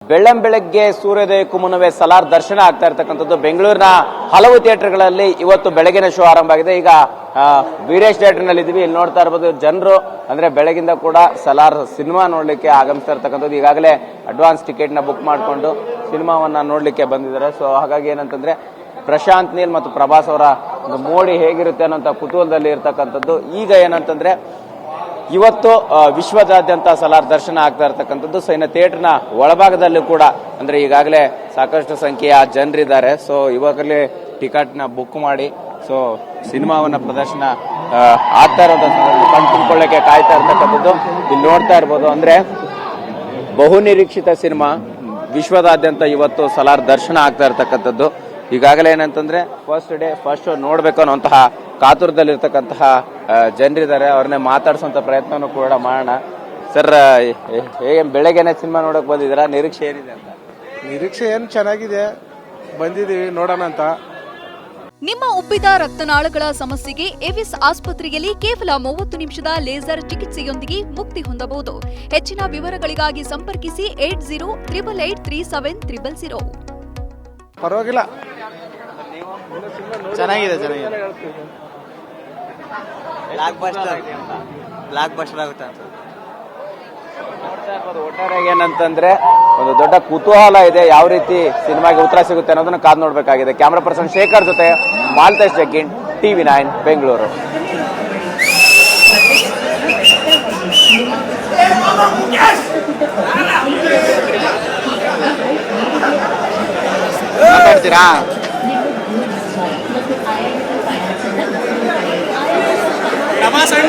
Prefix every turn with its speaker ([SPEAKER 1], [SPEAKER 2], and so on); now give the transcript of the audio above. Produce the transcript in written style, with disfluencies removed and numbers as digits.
[SPEAKER 1] ಬೆಳ್ಳಂಬೆಳಗ್ಗೆ ಸೂರ್ಯೋದಯಕ್ಕೂ ಮುನ್ನವೇ ಸಲಾರ್ ದರ್ಶನ ಆಗ್ತಾ ಇರ್ತಕ್ಕಂಥದ್ದು ಬೆಂಗಳೂರಿನ ಹಲವು ಥಿಯೇಟರ್ಗಳಲ್ಲಿ ಇವತ್ತು ಬೆಳಗಿನ ಶೋ ಆರಂಭ ಆಗಿದೆ. ಈಗ ವೀರೇಶ್ ಥಿಯೇಟರ್ನಲ್ಲಿ ಇದ್ದೀವಿ. ಇಲ್ಲಿ ನೋಡ್ತಾ ಇರ್ಬೋದು ಜನರು ಅಂದ್ರೆ ಬೆಳಗಿಂದ ಕೂಡ ಸಲಾರ್ ಸಿನಿಮಾ ನೋಡ್ಲಿಕ್ಕೆ ಆಗಮಿಸ್ತಾ ಇರ್ತಕ್ಕಂಥದ್ದು. ಈಗಾಗಲೇ ಅಡ್ವಾನ್ಸ್ ಟಿಕೆಟ್ ನ ಬುಕ್ ಮಾಡಿಕೊಂಡು ಸಿನಿಮಾವನ್ನ ನೋಡ್ಲಿಕ್ಕೆ ಬಂದಿದ್ದಾರೆ. ಸೊ ಹಾಗಾಗಿ ಏನಂತಂದ್ರೆ ಪ್ರಶಾಂತ್ ನೀಲ್ ಮತ್ತು ಪ್ರಭಾಸ್ ಅವರ ಒಂದು ಮೋಡಿ ಹೇಗಿರುತ್ತೆ ಅನ್ನೋಂಥ ಕುತೂಹಲದಲ್ಲಿ ಇರ್ತಕ್ಕಂಥದ್ದು. ಈಗ ಏನಂತಂದ್ರೆ ಇವತ್ತು ವಿಶ್ವದಾದ್ಯಂತ ಸಲಾರ್ ದರ್ಶನ ಆಗ್ತಾ ಇರ್ತಕ್ಕಂಥದ್ದು. ಸೊ ಇನ್ನು ಥಿಯೇಟರ್ನ ಒಳಭಾಗದಲ್ಲೂ ಕೂಡ ಅಂದ್ರೆ ಈಗಾಗಲೇ ಸಾಕಷ್ಟು ಸಂಖ್ಯೆಯ ಜನರಿದ್ದಾರೆ. ಸೊ ಇವಾಗಲೇ ಟಿಕೆಟ್ ನ ಬುಕ್ ಮಾಡಿ ಸೊ ಸಿನಿಮಾವನ್ನ ಪ್ರದರ್ಶನ ಆಗ್ತಾ ಇರೋದನ್ನ ಕಣ್ತುಕೊಳ್ಳಕ್ಕೆ ಕಾಯ್ತಾ ಇರ್ತಕ್ಕಂಥದ್ದು. ಇಲ್ಲಿ ನೋಡ್ತಾ ಇರ್ಬೋದು ಅಂದ್ರೆ ಬಹುನಿರೀಕ್ಷಿತ ಸಿನಿಮಾ ವಿಶ್ವದಾದ್ಯಂತ ಇವತ್ತು ಸಲಾರ್ ದರ್ಶನ ಆಗ್ತಾ ಇರ್ತಕ್ಕಂಥದ್ದು. ಈಗಾಗಲೇ ಏನಂತಂದ್ರೆ ಫಸ್ಟ್ ಶೋ ನೋಡ್ಬೇಕು ಅನ್ನುವಂತಹ ಕಾತುರದಲ್ಲಿರ್ತಕ್ಕಂತಹ ಜನರಿದ್ದಾರೆ. ಅವ್ರನ್ನೇ ಮಾತಾಡಿಸುವಂತ ಪ್ರಯತ್ನನೂ ಕೂಡ ಮಾಡೋಣ. ಸರ್, ಹೇಗೆ ಬೆಳಗ್ಗೆನೆ ಸಿನಿಮಾ ನೋಡಕ್ ಬಂದಿದ್ದೀರಾ? ನಿರೀಕ್ಷೆ ಏನಿದೆ ಅಂತ?
[SPEAKER 2] ನಿರೀಕ್ಷೆ ಏನು ಚೆನ್ನಾಗಿದೆ, ಬಂದಿದ್ದೀವಿ ನೋಡೋಣ ಅಂತ.
[SPEAKER 3] ನಿಮ್ಮ ಉಬ್ಬಿದ ರಕ್ತನಾಳಗಳ ಸಮಸ್ಯೆಗೆ ಎವಿಸ್ ಆಸ್ಪತ್ರೆಯಲ್ಲಿ ಕೇವಲ 30 ನಿಮಿಷದ ಲೇಸರ್ ಚಿಕಿತ್ಸೆಯೊಂದಿಗೆ ಮುಕ್ತಿ ಹೊಂದಬಹುದು. ಹೆಚ್ಚಿನ ವಿವರಗಳಿಗಾಗಿ ಸಂಪರ್ಕಿಸಿ 8088837000.
[SPEAKER 2] ಪರವಾಗಿಲ್ಲ,
[SPEAKER 4] ಚೆನ್ನಾಗಿದೆ. ಬ್ಲಾಕ್ ಬಸ್ಟರ್ ಆಗುತ್ತೆ ಅಂತ
[SPEAKER 1] ನೋಡ್ತಾ ಇರ್ಬೋದು. ಒಟ್ಟಾರೆಯಾಗಿ ಏನಂತಂದ್ರೆ ಒಂದು ದೊಡ್ಡ ಕುತೂಹಲ ಇದೆ, ಯಾವ ರೀತಿ ಸಿನಿಮಾಗೆ ಉತ್ತರ ಸಿಗುತ್ತೆ ಅನ್ನೋದನ್ನ ಕಾದು ನೋಡ್ಬೇಕಾಗಿದೆ. ಕ್ಯಾಮರಾ ಪರ್ಸನ್ ಶೇಖರ್ ಜೊತೆ ಮಾಲ್ತೇಶ್ ಜಗ್ಗಿನ್, TV9 ಬೆಂಗಳೂರು.
[SPEAKER 4] ಮಾತಾಡ್ತೀರಾ?
[SPEAKER 5] ನಮಸ್ತೆ.